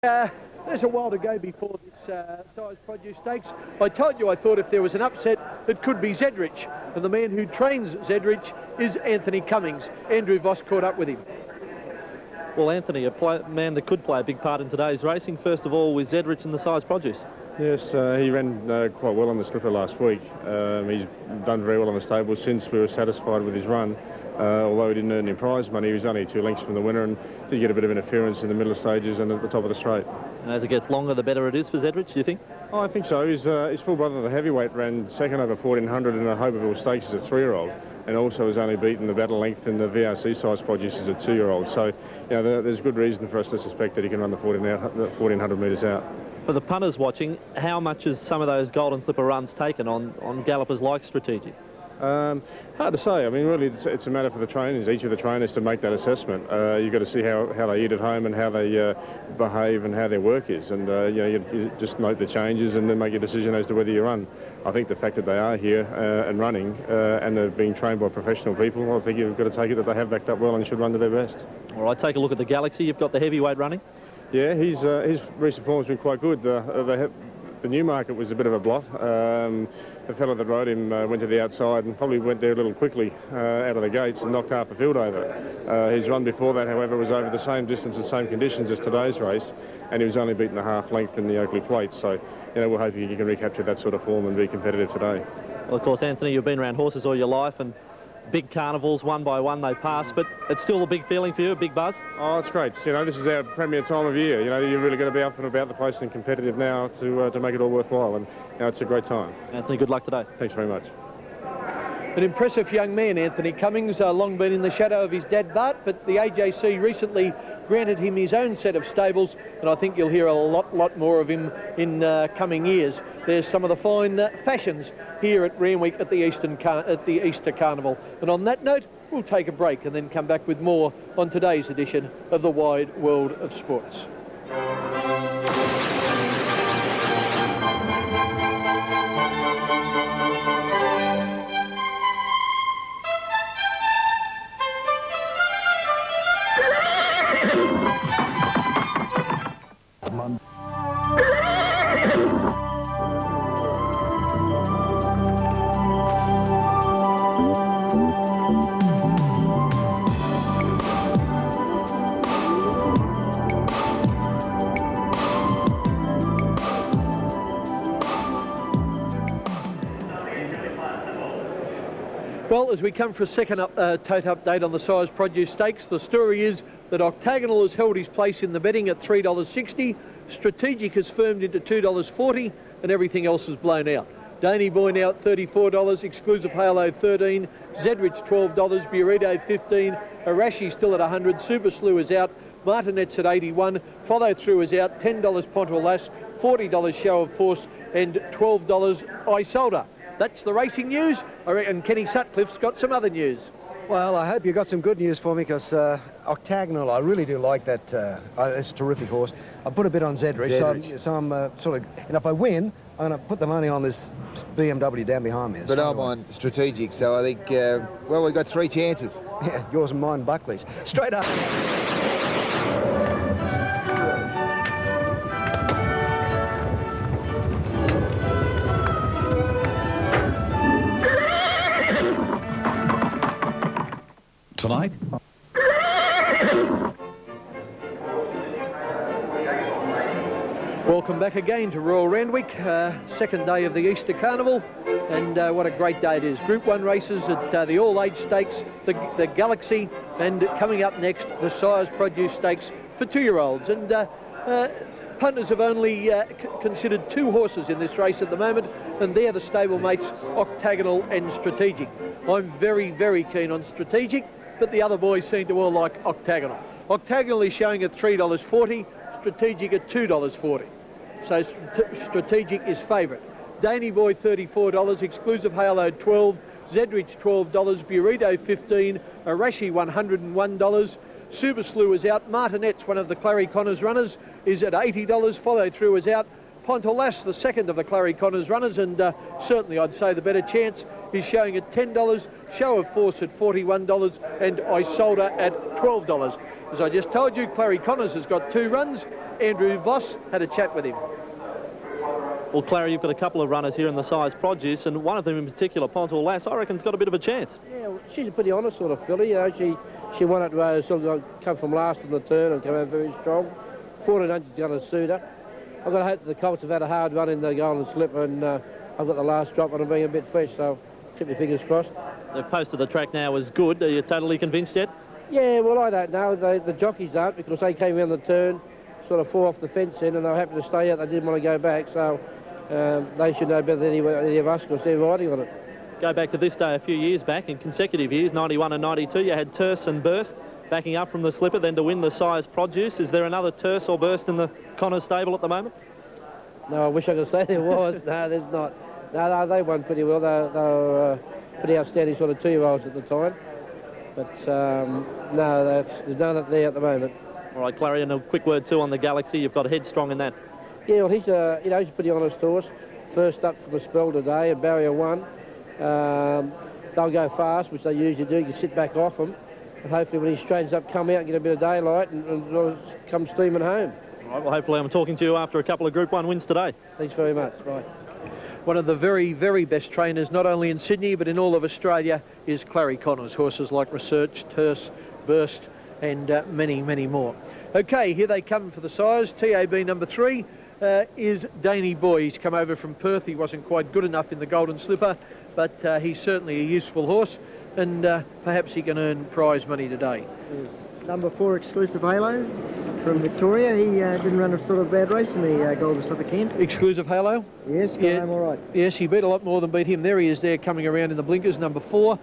There's a while to go before this size produce stakes. I told you I thought if there was an upset, it could be Zedrich. And the man who trains Zedrich is Anthony Cummings. Andrew Voss caught up with him. Well, Anthony, a man that could play a big part in today's racing. First of all, with Zedrich and the size produce. Yes, he ran quite well on the slipper last week. He's done very well on the stable since we were satisfied with his run. Although he didn't earn any prize money, he was only 2 lengths from the winner and did get a bit of interference in the middle stages and at the top of the straight. And as it gets longer, the better it is for Zedrich, do you think? Oh, I think so. His full brother, the heavyweight, ran second over 1400 in a Hopeville Stakes as a 3-year-old, and also has only beaten the battle length in the VRC size produce as a 2-year-old. So, you know, there's good reason for us to suspect that he can run the 1400 metres out. For the punters watching, how much has some of those golden slipper runs taken on gallopers like Strategic? Hard to say. I mean, really, it's a matter for the trainers, each of the trainers, to make that assessment. You've got to see how they eat at home and how they behave and how their work is. And, you know, you just note the changes and then make a decision as to whether you run. I think the fact that they are here and running and they're being trained by professional people, I think you've got to take it that they have backed up well and should run to their best. All right, take a look at the Galaxy. You've got the heavyweight running. Yeah, his recent form has been quite good. The Newmarket was a bit of a blot. The fellow that rode him went to the outside and probably went there a little quickly out of the gates and knocked half the field over. His run before that, however, was over the same distance and same conditions as today's race, and he was only beaten a half length in the Oakley Plate. So, you know, we're hoping he can recapture that sort of form and be competitive today. Well, of course, Anthony, you've been around horses all your life, and big carnivals, one by one they pass, but it's still a big feeling for you, a big buzz? Oh, it's great. You know, this is our premier time of year. You know, you're really going to be up and about the place and competitive now to make it all worthwhile, and you know, it's a great time. Anthony, good luck today. Thanks very much. An impressive young man, Anthony Cummings, long been in the shadow of his dad Bart, but the AJC recently granted him his own set of stables, and I think you'll hear a lot more of him in coming years. There's some of the fine fashions here at Randwick at the Easter Carnival. And on that note, we'll take a break and then come back with more on today's edition of the Wide World of Sports. Well, as we come for a second tote update on the size produce stakes, the story is that Octagonal has held his place in the betting at $3.60, Strategic has firmed into $2.40, and everything else is blown out. Danny Boy now at $34, Exclusive Halo $13, Zedrich $12, Burrito $15, Arashi still at $100, Super Slew is out, Martinet's at $81, Follow Through is out, $10 Pontolas, $40 Show of Force, and $12 Isolda. That's the racing news. I reckon Kenny Sutcliffe's got some other news. Well, I hope you got some good news for me, because Octagonal, I really do like that. It's a terrific horse. I put a bit on Zedrich. So I'm sort of, and if I win, I'm going to put the money on this BMW down behind me. But I'm on Strategic, so I think, well, we've got 3 chances. Yeah, yours and mine, Buckley's. Straight up. Tonight. Welcome back again to Royal Randwick, second day of the Easter Carnival, and what a great day it is. Group 1 races at the All-Age Stakes, the Galaxy, and coming up next, the Sires Produce Stakes for 2-year-olds. And punters have only considered 2 horses in this race at the moment, and they're the stablemates Octagonal and Strategic. I'm very, very keen on Strategic, but the other boys seem to all like Octagonal. Octagonal is showing at $3.40, Strategic at $2.40. So Strategic is favourite. Danny Boy $34, Exclusive Halo $12, Zedrich $12, Burrito $15, Arashi $101, Super Slew is out, Martinet's one of the Clary Connors runners is at $80, Follow Through is out, Pontolas, the second of the Clary Connors runners, and certainly I'd say the better chance, is showing at $10, Show of Force at $41, and Isolda at $12. As I just told you, Clary Connors has got 2 runs, Andrew Voss had a chat with him. Well, Clary, you've got a couple of runners here in the size produce, and one of them in particular, Pontour Lass, I reckon's got a bit of a chance. Yeah, well, she's a pretty honest sort of filly. You know, she won at Rose, sort of come from last in the turn and come out very strong. 1400's going to suit her. I've got to hope that the Colts have had a hard run in the Golden Slipper, and I've got the last drop on them being a bit fresh, so keep your fingers crossed. They've posted the track now as good. Are you totally convinced yet? Yeah, well, I don't know. The jockeys aren't, because they came around the turn, sort of fought off the fence in, and they were happy to stay out. They didn't want to go back, so they should know better than any of us, because they're riding on it. Go back to this day a few years back, in consecutive years, 91 and 92, you had Terse and Burst backing up from the Slipper, then to win the size produce. Is there another Terse or Burst in the Connors stable at the moment? No, I wish I could say there was. No, there's not. No, they won pretty well. They were pretty outstanding sort of 2-year-olds at the time. But no, there's none there at the moment. All right, Clary, and a quick word too on the Galaxy. You've got Headstrong in that. Yeah, well, he's a pretty honest horse. First up from the spell today, at Barrier 1. They'll go fast, which they usually do. You can sit back off them, and hopefully when he straightens up, come out and get a bit of daylight and come steaming home. All right, well, hopefully I'm talking to you after a couple of Group 1 wins today. Thanks very much. Bye. One of the very, very best trainers, not only in Sydney, but in all of Australia, is Clary Connors. Horses like Research, Terse, Burst, and many, many more. Okay, here they come for the size. TAB number 3 is Daney Boy. He's come over from Perth. He wasn't quite good enough in the Golden Slipper, but he's certainly a useful horse, and perhaps he can earn prize money today. Number 4, Exclusive Halo from Victoria. He didn't run a sort of bad race in the Golden Slipper, Ken. Exclusive Halo? Yes, got home all right. Yes, he beat a lot more than beat him. There he is there coming around in the blinkers, number 4.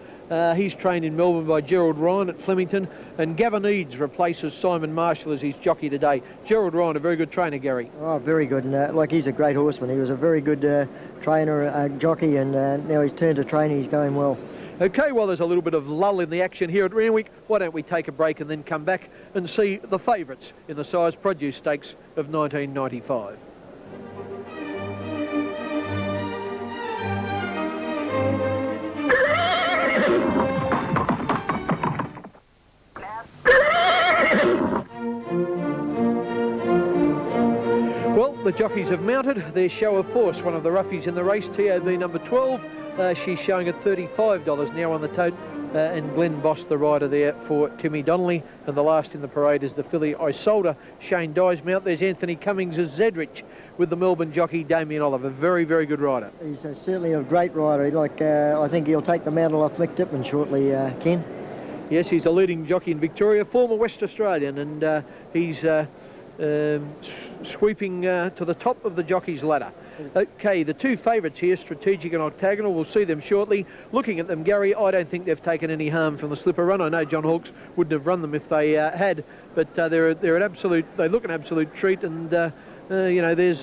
He's trained in Melbourne by Gerald Ryan at Flemington, and Gavin Eads replaces Simon Marshall as his jockey today. Gerald Ryan, a very good trainer, Gary. Oh, very good. And like, he's a great horseman. He was a very good trainer, jockey, and now he's turned to training. He's going well. Okay, well, there's a little bit of lull in the action here at Randwick. Why don't we take a break and then come back and see the favourites in the size produce stakes of 1995. Well, the jockeys have mounted their show of force. One of the roughies in the race, TAB number 12. She's showing at $35 now on the tote, and Glenn Boss, the rider there for Timmy Donnelly. And the last in the parade is the filly Isolde, Shane Dye's mount. There's Anthony Cummings as Zedrich with the Melbourne jockey Damien Oliver. Very, very good rider. He's certainly a great rider. I think he'll take the mantle off Mick Tippman shortly, Ken. Yes, he's a leading jockey in Victoria, former West Australian, and he's sweeping to the top of the jockey's ladder. Okay, the two favourites here, Strategic and Octagonal, we'll see them shortly. Looking at them, Gary, I don't think they've taken any harm from the Slipper run. I know John Hawkes wouldn't have run them if they had, but they're an absolute. They look an absolute treat, and you know, there's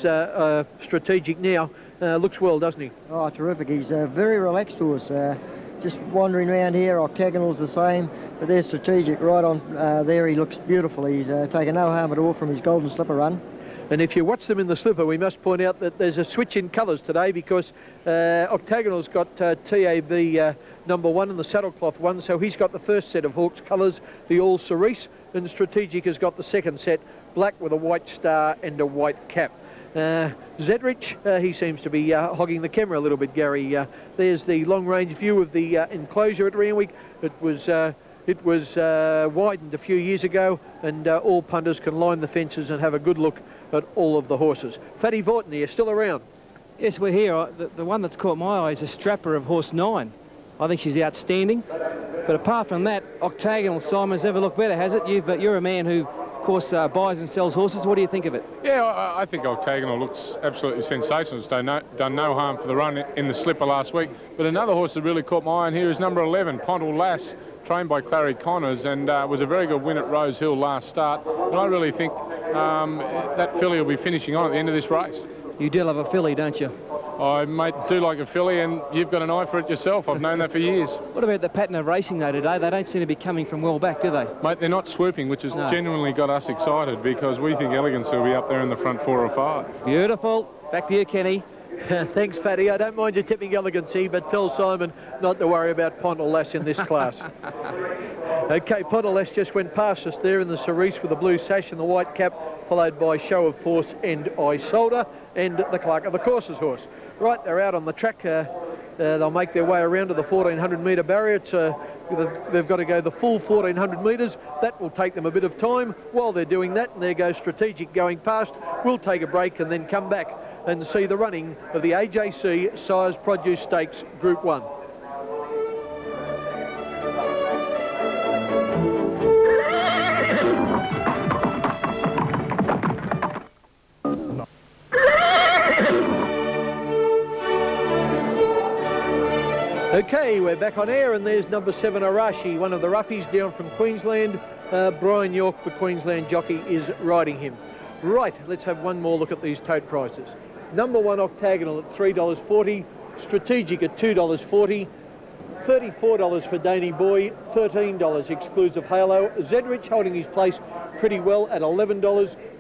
Strategic now. Looks well, doesn't he? Oh, terrific. He's a very relaxed horse. Just wandering around here. Octagonal's the same, but there's Strategic right on there. He looks beautiful. He's taken no harm at all from his Golden Slipper run. And if you watch them in the Slipper, we must point out that there's a switch in colours today, because Octagonal's got TAB number 1 and the saddlecloth one, so he's got the first set of Hawkes colours, the all cerise, and Strategic has got the second set, black with a white star and a white cap. Zedrich, he seems to be hogging the camera a little bit, Gary. There's the long-range view of the enclosure at Randwick. It was widened a few years ago, and all punters can line the fences and have a good look at all of the horses. Fatty Vorton here, still around. Yes, we're here. The one that's caught my eye is a strapper of horse 9. I think she's outstanding. But apart from that, Octagonal, Simon's never looked better, has it? You're a man who, of course, buys and sells horses. What do you think of it? Yeah, I think Octagonal looks absolutely sensational. It's done no harm for the run in the Slipper last week. But another horse that really caught my eye in here is number 11, Pontour Lass, trained by Clary Connors, and was a very good win at Rose Hill last start. And I really think that filly will be finishing on at the end of this race. You do love a filly, don't you? I, mate, do like a filly, and you've got an eye for it yourself. I've known that for years. What about the pattern of racing, though, today? They don't seem to be coming from well back, do they? Mate, they're not swooping, which has genuinely got us excited, because we think Elegance will be up there in the front 4 or 5. Beautiful. Back to you, Kenny. Thanks, Fatty. I don't mind you tipping Elegancy, but tell Simon not to worry about Pontour Lass in this class. Okay, Pontour Lass just went past us there in the cerise with the blue sash and the white cap. followed by Show of Force and Isolde, and the Clerk of the Courses horse. Right, they're out on the track. They'll make their way around to the 1400 metre barrier. They've got to go the full 1400 metres. That will take them a bit of time. While they're doing that, and there goes Strategic going past, we'll take a break and then come back and see the running of the AJC Sires Produce Stakes Group 1. Okay, we're back on air, and there's number 7 Arashi, one of the roughies down from Queensland. Brian York, the Queensland jockey, is riding him. Right, let's have one more look at these tote prices. Number 1 Octagonal at $3.40, Strategic at $2.40, $34 for Danny Boy, $13 exclusive Halo. Zedrich holding his place pretty well at $11,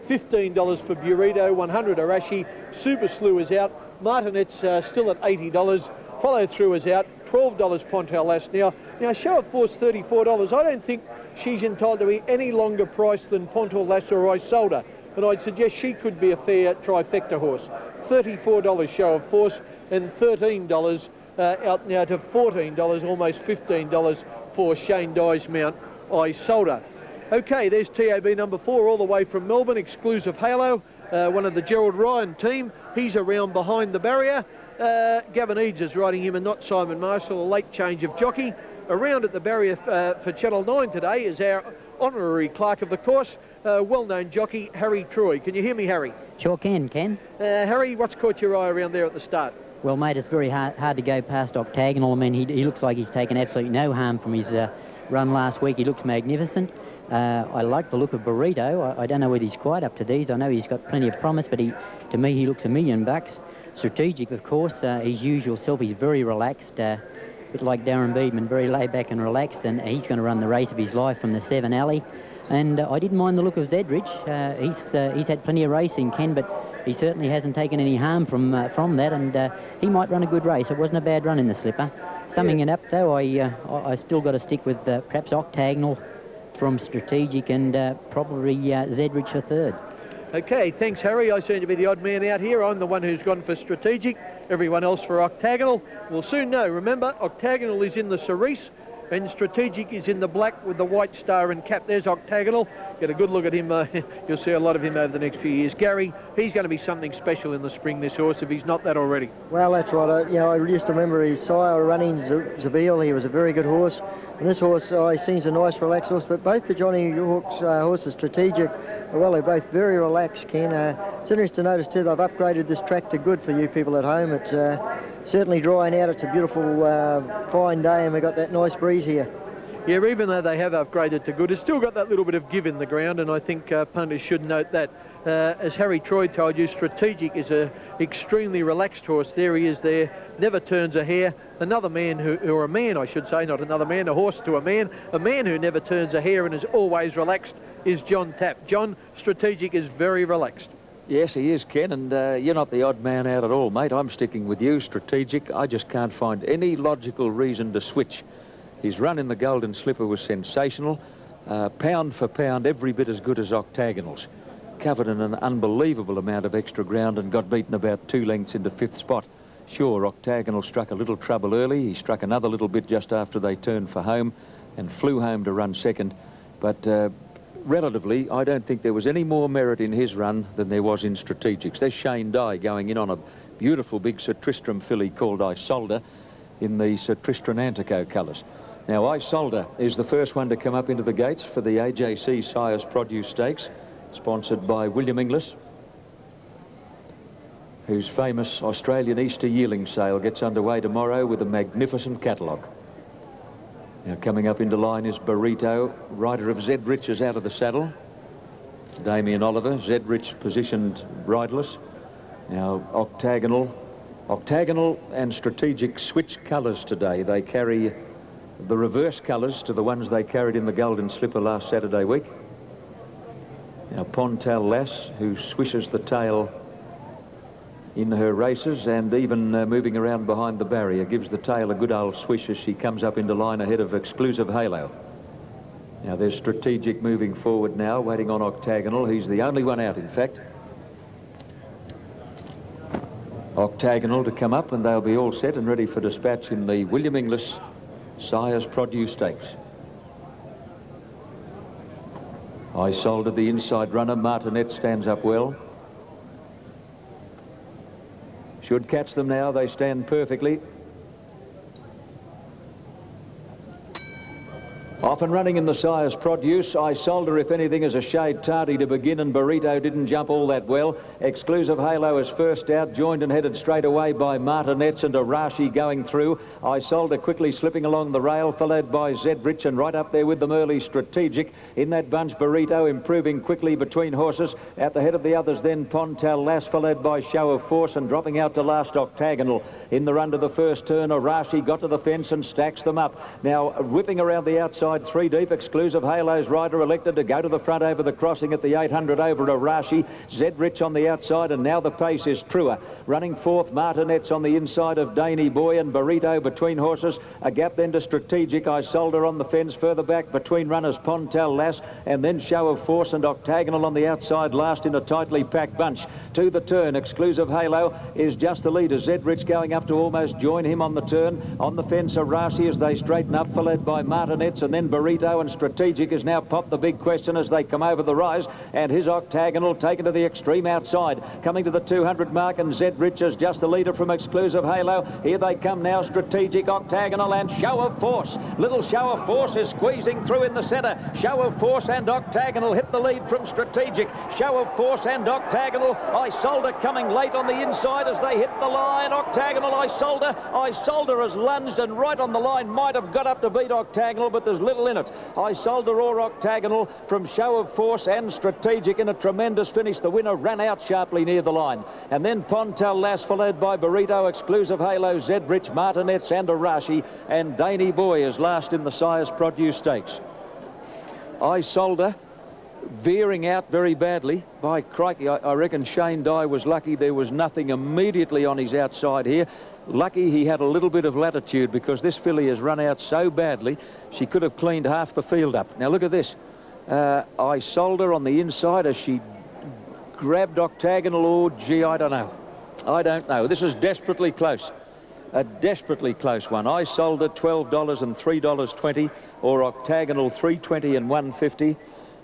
$15 for Burrito, 100 Arashi. Super Slew is out. Martinet's still at $80. Follow Through is out. $12 Pontel Now, Show of Force, $34. I don't think she's entitled to be any longer priced than Pontel Lass or Isolde, and I'd suggest she could be a fair trifecta horse. $34 Show of Force, and $13 out now to $14, almost $15 for Shane Dye's mount Isolde. Okay, there's TAB number 4 all the way from Melbourne, exclusive Halo, one of the Gerald Ryan team. He's around behind the barrier. Gavin Eads is riding him and not Simon Marshall, a late change of jockey. Around at the barrier for Channel 9 today is our honorary clerk of the course, well-known jockey Harry Troy. Can you hear me, Harry? Sure can, Ken. Harry, what's caught your eye around there at the start? Well, mate, it's very hard to go past Octagonal. I mean, he looks like he's taken absolutely no harm from his run last week. He looks magnificent. I like the look of Burrito. I don't know whether he's quite up to these. I know he's got plenty of promise, but to me, he looks $1 million. Strategic, of course, his usual self. He's very relaxed, a bit like Darren Beedman, very laid back and relaxed, and he's going to run the race of his life from the 7 alley. And I didn't mind the look of Zedrich. He's had plenty of racing, Ken, but he certainly hasn't taken any harm from that, and he might run a good race. It wasn't a bad run in the slipper. Summing it up, though, I still got to stick with perhaps Octagonal from Strategic and probably Zedrich for third. Okay, thanks, Harry. I seem to be the odd man out here. I'm the one who's gone for Strategic. Everyone else for Octagonal. We'll soon know. Remember, Octagonal is in the cerise and Strategic is in the black with the white star and cap. There's Octagonal. Get a good look at him. You'll see a lot of him over the next few years. Gary, he's going to be something special in the spring, this horse, if he's not that already. Well, that's right. I used to remember his sire running Zabeel. He was a very good horse. And this horse, he seems a nice, relaxed horse. But both the Johnny York's horses, Strategic, well, they're both very relaxed, Ken. It's interesting to notice, too, they've upgraded this track to good for you people at home. It's certainly drying out. It's a beautiful, fine day, and we've got that nice breeze here. Yeah, even though they have upgraded to good, it's still got that little bit of give in the ground, and I think punters should note that. As Harry Troy told you, Strategic is an extremely relaxed horse. There he is there, never turns a hair. Another man or a man, I should say, not another man, a horse to a man who never turns a hair and is always relaxed is John Tapp. John, Strategic is very relaxed. Yes, he is, Ken, and you're not the odd man out at all, mate. I'm sticking with you, Strategic. I just can't find any logical reason to switch. His run in the Golden Slipper was sensational. Pound for pound, every bit as good as Octagonal's. Covered in an unbelievable amount of extra ground and got beaten about 2 lengths into 5th spot. Sure, Octagonal struck a little trouble early. He struck another little bit just after they turned for home and flew home to run second. But relatively, I don't think there was any more merit in his run than there was in Strategic's. There's Shane Dye going in on a beautiful big Sir Tristram filly called Isolde in the Sir Tristram Antico colours. Now, Isolde is the first one to come up into the gates for the AJC Sires Produce Stakes, sponsored by William Inglis, whose famous Australian Easter yearling sale gets underway tomorrow with a magnificent catalogue. Now, coming up into line is Burrito. Rider of Zedrich is out of the saddle. Damien Oliver. Zedrich positioned bridleless. Now, Octagonal and Strategic switch colours today. They carry the reverse colours to the ones they carried in the Golden Slipper last Saturday week. Now, Pontel Lass, who swishes the tail in her races and even moving around behind the barrier, gives the tail a good old swish as she comes up into line ahead of Exclusive Halo. Now there's Strategic moving forward now, waiting on Octagonal. He's the only one out, in fact. Octagonal to come up, and they'll be all set and ready for dispatch in the William Inglis Sires Produce Stakes. I sold the inside runner. Martinet stands up well. Should catch them now. They stand perfectly. Off and running in the Sires Produce. I sold her, if anything, is a shade tardy to begin, and Burrito didn't jump all that well. Exclusive Halo is first out, joined and headed straight away by Martinets and Arashi going through. I sold her quickly slipping along the rail, followed by Zedrich, and right up there with them early Strategic. In that bunch, Burrito improving quickly between horses. At the head of the others then Pontal Lass, followed by Show of Force, and dropping out to last Octagonal. In the run to the first turn, Arashi got to the fence and stacks them up. Now whipping around the outside, 3 deep. Exclusive Halo's rider elected to go to the front over the crossing at the 800 over Arashi. Zedrich on the outside, and now the pace is truer. Running fourth, Martinets on the inside of Daney Boy, and Burrito between horses. A gap then to Strategic. I sold her on the fence. Further back between runners Pontal Lass, and then Show of Force and Octagonal on the outside last in a tightly packed bunch. To the turn, Exclusive Halo is just the leader. Zedrich going up to almost join him on the turn. On the fence, Arashi as they straighten up, followed by Martinets, and then Burrito, and Strategic has now popped the big question as they come over the rise, and his Octagonal taken to the extreme outside, coming to the 200 mark, and Zedrich is just the leader from Exclusive Halo. Here they come now, Strategic, Octagonal and Show of Force. Little Show of Force is squeezing through in the centre. Show of Force and Octagonal hit the lead from Strategic. Show of Force and Octagonal. I sold her coming late on the inside as they hit the line. Octagonal, I sold her. I sold her as lunged and right on the line. Might have got up to beat Octagonal, but there's little in it. I sold her or Octagonal from Show of Force and Strategic in a tremendous finish. The winner ran out sharply near the line. And then Pontal Lass, followed by Burrito, Exclusive Halo, Zedrich, Martinets and Arashi, and Daney Boy is last in the Sires Produce Stakes. I sold her, veering out very badly. By crikey, I reckon Shane Dye was lucky there was nothing immediately on his outside here. Lucky he had a little bit of latitude, because this filly has run out so badly she could have cleaned half the field up. Now look at this. I sold her on the inside as she grabbed Octagonal. Oh gee, I don't know. This is desperately close. A desperately close one. I sold her $12 and $3.20, or Octagonal $3.20 and $1.50.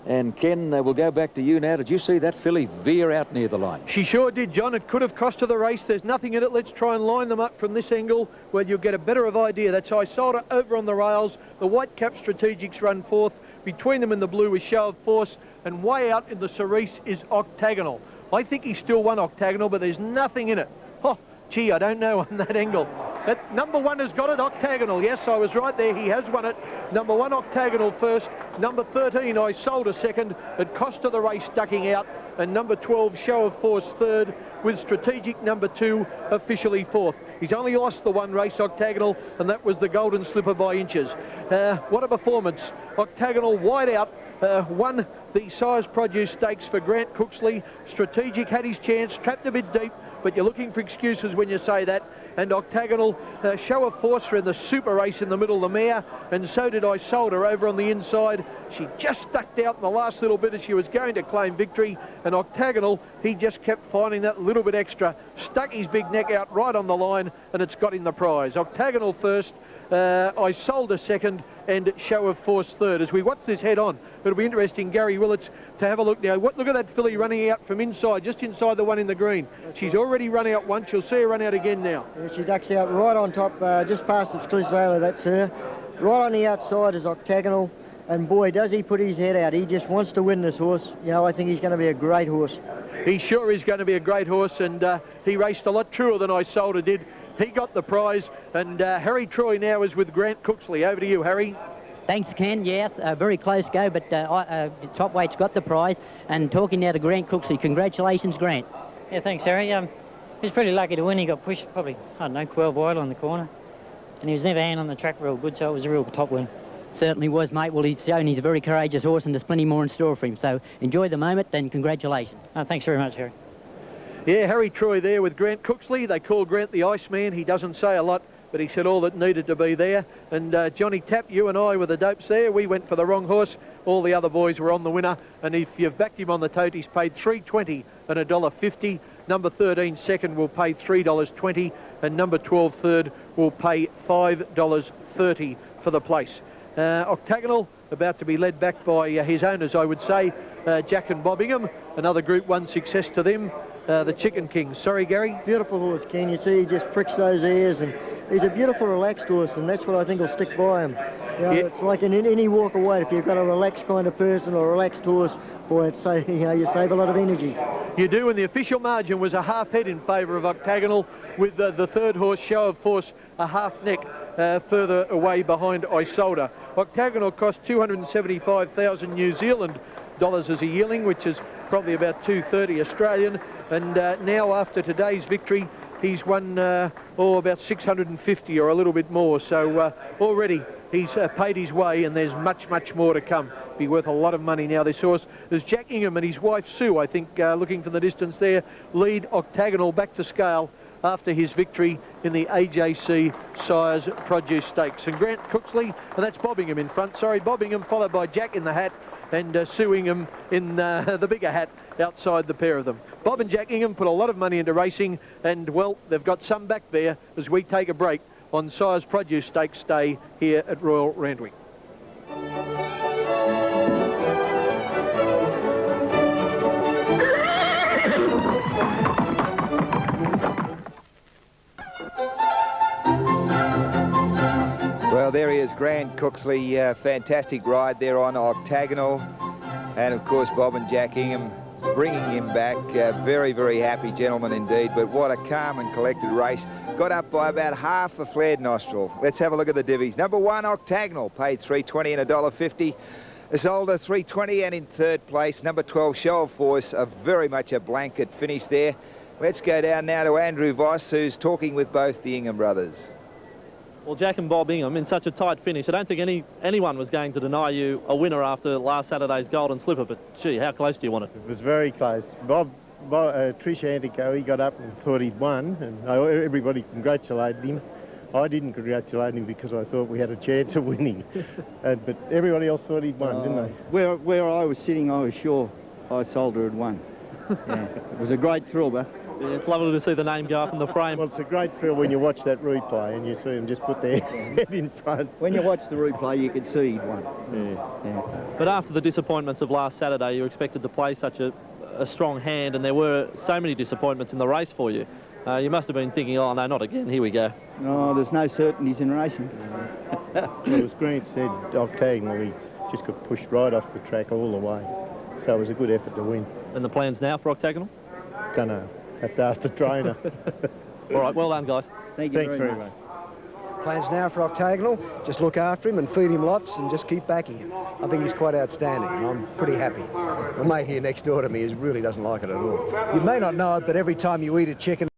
And Ken, we'll go back to you now. Did you see that filly veer out near the line? She sure did, John. It could have cost her the race. There's nothing in it. Let's try and line them up from this angle where you'll get a better of idea. That's I sold her over on the rails. The white cap Strategics run fourth. Between them in the blue is Show of Force, and way out in the cerise is Octagonal. I think he still won Octagonal, but there's nothing in it. Oh, gee, I don't know on that angle. That number 1 has got it, Octagonal. Yes, I was right there. He has won it. Number 1, Octagonal first. Number 13, I sold a second. It cost her the race ducking out. And number 12, Show of Force third, with Strategic number 2 officially fourth. He's only lost the one race, Octagonal, and that was the Golden Slipper by inches. What a performance. Octagonal wide out. Won the Sires Produce Stakes for Grant Cooksley. Strategic had his chance, trapped a bit deep, but you're looking for excuses when you say that. And Octagonal, Show of Force for in the super race in the middle, the mare, and so did I sold her over on the inside. She just stuck out in the last little bit as she was going to claim victory, and Octagonal, he just kept finding that little bit extra, stuck his big neck out right on the line, and it's got him the prize. Octagonal first, I sold a second, and Show of Force third. As we watch this head on, it'll be interesting, Gary Willits, to have a look now. Look at that filly running out from inside, just inside the one in the green. She's already run out once. You'll see her run out again now. Yeah, she ducks out right on top, just past Exclusive Halo. That's her. Right on the outside is Octagonal, and boy, does he put his head out. He just wants to win this horse. You know, I think he's going to be a great horse. He sure is going to be a great horse, and he raced a lot truer than I sold her did. He got the prize, and Harry Troy now is with Grant Cooksley. Over to you, Harry. Thanks, Ken. Yes, a very close go, but the top weight's got the prize. And talking now to Grant Cooksley, congratulations, Grant. Yeah, thanks, Harry. He was pretty lucky to win. He got pushed probably, 12 wide on the corner. And he was never hand on the track real good, so it was a real top win. Certainly was, mate. Well, he's shown he's a very courageous horse, and there's plenty more in store for him. So enjoy the moment, and congratulations. Thanks very much, Harry. Yeah, Harry Troy there with Grant Cooksley. They call Grant the Iceman. He doesn't say a lot, but he said all that needed to be there. And Johnny Tapp, you and I were the dopes there. We went for the wrong horse. All the other boys were on the winner, and if you've backed him on the tote, he's paid $3.20 and $1.50. Number 13 second will pay $3.20, and number 12 third will pay $5.30 for the place. Octagonal about to be led back by his owners, I would say, Jack and Bobbingham. Another Group 1 success to them. The Chicken Kings. Sorry, Gary? Beautiful horse, Ken. You see, he just pricks those ears, and he's a beautiful, relaxed horse, and that's what I think will stick by him. You know, it's like in any walk of weight. If you've got a relaxed kind of person or a relaxed horse, boy, you save a lot of energy. You do, and the official margin was a half head in favour of Octagonal, with the third horse, Show of Force, a half neck further away behind Isolde. Octagonal cost 275,000 New Zealand dollars as a yearling, which is probably about 230 Australian, and now after today's victory he's won about 650 or a little bit more, so already he's paid his way, and there's much more to come. Be worth a lot of money now, this horse. There's Jack Ingham and his wife Sue, I think, looking from the distance there, lead Octagonal back to scale after his victory in the AJC Sires Produce Stakes. And Grant Cooksley, and that's Bobbingham in front, Bobbingham, followed by Jack in the hat, and Sue Ingham in the bigger hat outside the pair of them. Bob and Jack Ingham put a lot of money into racing, and well, they've got some back there as we take a break on Sires Produce Stakes Day here at Royal Randwick. Well, there he is, Grant Cooksley. Fantastic ride there on Octagonal. And, of course, Bob and Jack Ingham bringing him back. Very happy gentlemen indeed. But what a calm and collected race. Got up by about half a flared nostril. Let's have a look at the divvies. Number 1, Octagonal, paid $3.20 and $1.50. Isolde, $3.20, and in third place, number 12, Show of Force, very much a blanket finish there. Let's go down now to Andrew Voss, who's talking with both the Ingham brothers. Well, Jack and Bob Ingham in such a tight finish. I don't think anyone was going to deny you a winner after last Saturday's Golden Slipper, but gee, how close do you want it? It was very close. Trish Antico, he got up and thought he'd won, and everybody congratulated him. I didn't congratulate him because I thought we had a chance of winning. But everybody else thought he'd won, didn't they? Where I was sitting, I was sure Isolde had won. Yeah. It was a great thrill, but yeah, it's lovely to see the name go up in the frame. Well, it's a great thrill when you watch that replay and you see them just put their head in front. When you watch the replay, you could see he'd won. Yeah. But after the disappointments of last Saturday, you expected to play such a strong hand, and there were so many disappointments in the race for you. You must have been thinking, oh, no, not again, here we go. No, there's no certainties in racing. Well, as Grant said, Octagonal, he just got pushed right off the track all the way. So it was a good effort to win. And the plans now for Octagonal? Don't know. Have to ask the trainer. All right, well done, guys. Thank you Thanks very much. Plans now for Octagonal, just look after him and feed him lots and just keep backing him. I think he's quite outstanding, and I'm pretty happy. My mate here next door to me really doesn't like it at all. You may not know it, but every time you eat a chicken